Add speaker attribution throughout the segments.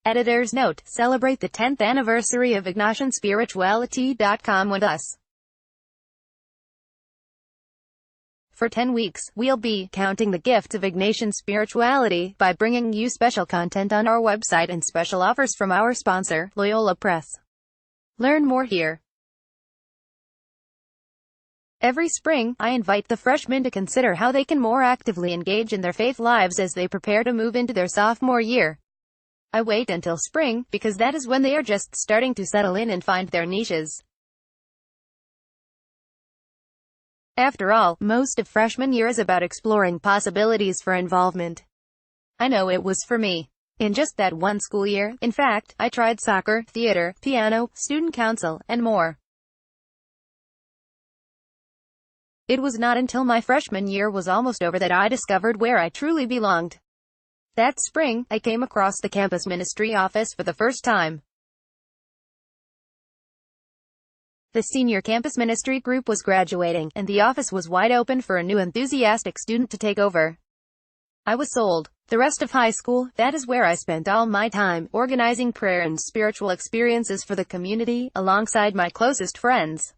Speaker 1: Editor's note: celebrate the 10th anniversary of IgnatianSpirituality.com with us. For 10 weeks, we'll be counting the gifts of Ignatian spirituality by bringing you special content on our website and special offers from our sponsor, Loyola Press. Learn more here. Every spring, I invite the freshmen to consider how they can more actively engage in their faith lives as they prepare to move into their sophomore year. I wait until spring, because that is when they are just starting to settle in and find their niches. After all, most of freshman year is about exploring possibilities for involvement. I know it was for me. In just that one school year, in fact, I tried soccer, theater, piano, student council, and more. It was not until my freshman year was almost over that I discovered where I truly belonged. That spring, I came across the campus ministry office for the first time. The senior campus ministry group was graduating, and the office was wide open for a new enthusiastic student to take over. I was sold. The rest of high school, that is where I spent all my time, organizing prayer and spiritual experiences for the community, alongside my closest friends.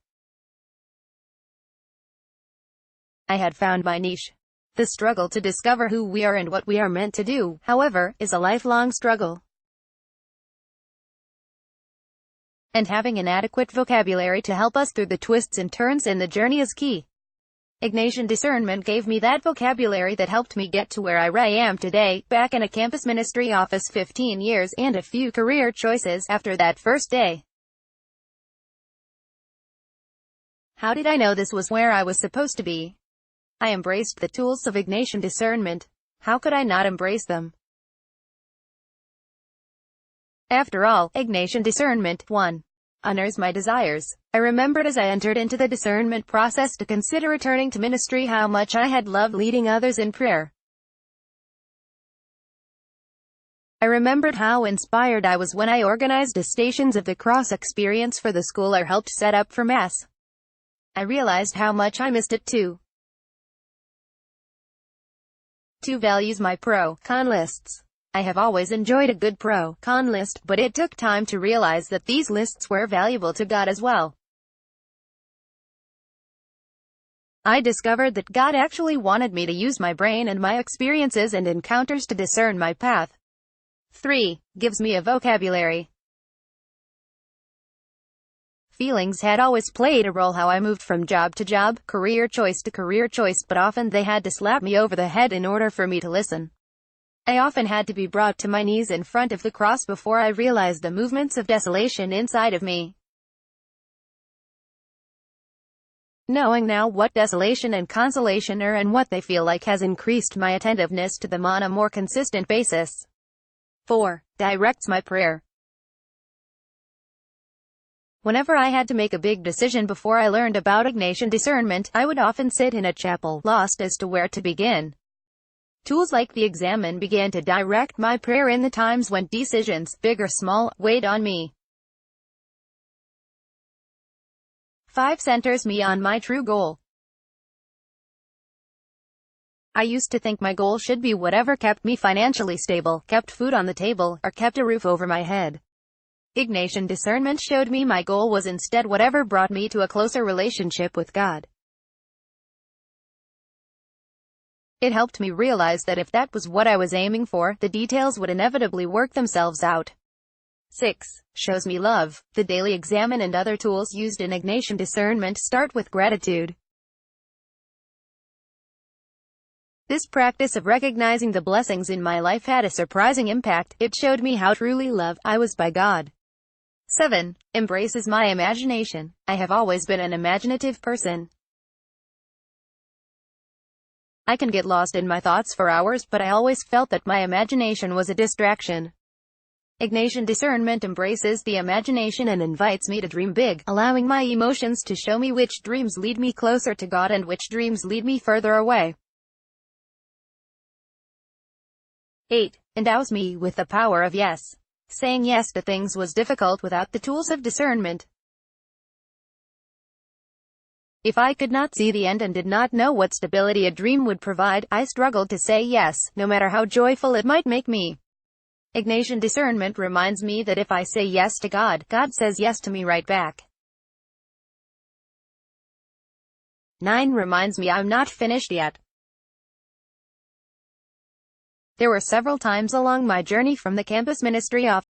Speaker 1: I had found my niche. The struggle to discover who we are and what we are meant to do, however, is a lifelong struggle. And having an adequate vocabulary to help us through the twists and turns in the journey is key. Ignatian Discernment gave me that vocabulary that helped me get to where I am today, back in a campus ministry office 15 years, and a few career choices after that first day. How did I know this was where I was supposed to be? I embraced the tools of Ignatian Discernment. How could I not embrace them? After all, Ignatian Discernment 1. Honors my desires. I remembered as I entered into the discernment process to consider returning to ministry how much I had loved leading others in prayer. I remembered how inspired I was when I organized a Stations of the Cross experience for the school I helped set up for Mass. I realized how much I missed it too. 2. Values my pro-con lists. I have always enjoyed a good pro-con list, but it took time to realize that these lists were valuable to God as well. I discovered that God actually wanted me to use my brain and my experiences and encounters to discern my path. 3. Gives me a vocabulary. Feelings had always played a role how I moved from job to job, career choice to career choice, but often they had to slap me over the head in order for me to listen. I often had to be brought to my knees in front of the cross before I realized the movements of desolation inside of me. Knowing now what desolation and consolation are and what they feel like has increased my attentiveness to them on a more consistent basis. 4. Directs my prayer. Whenever I had to make a big decision before I learned about Ignatian Discernment, I would often sit in a chapel, lost as to where to begin. Tools like the Examine began to direct my prayer in the times when decisions, big or small, weighed on me. 5. Centers me on my true goal. I used to think my goal should be whatever kept me financially stable, kept food on the table, or kept a roof over my head. Ignatian Discernment showed me my goal was instead whatever brought me to a closer relationship with God. It helped me realize that if that was what I was aiming for, the details would inevitably work themselves out. 6. Shows me love. The daily Examine and other tools used in Ignatian Discernment start with gratitude. This practice of recognizing the blessings in my life had a surprising impact. It showed me how truly loved I was by God. 7. Embraces my imagination. I have always been an imaginative person. I can get lost in my thoughts for hours, but I always felt that my imagination was a distraction. Ignatian Discernment embraces the imagination and invites me to dream big, allowing my emotions to show me which dreams lead me closer to God and which dreams lead me further away. 8. Endows me with the power of yes. Saying yes to things was difficult without the tools of discernment. If I could not see the end and did not know what stability a dream would provide, I struggled to say yes, no matter how joyful it might make me. Ignatian discernment reminds me that if I say yes to God, God says yes to me right back. 9 reminds me I'm not finished yet. There were several times along my journey from the campus ministry office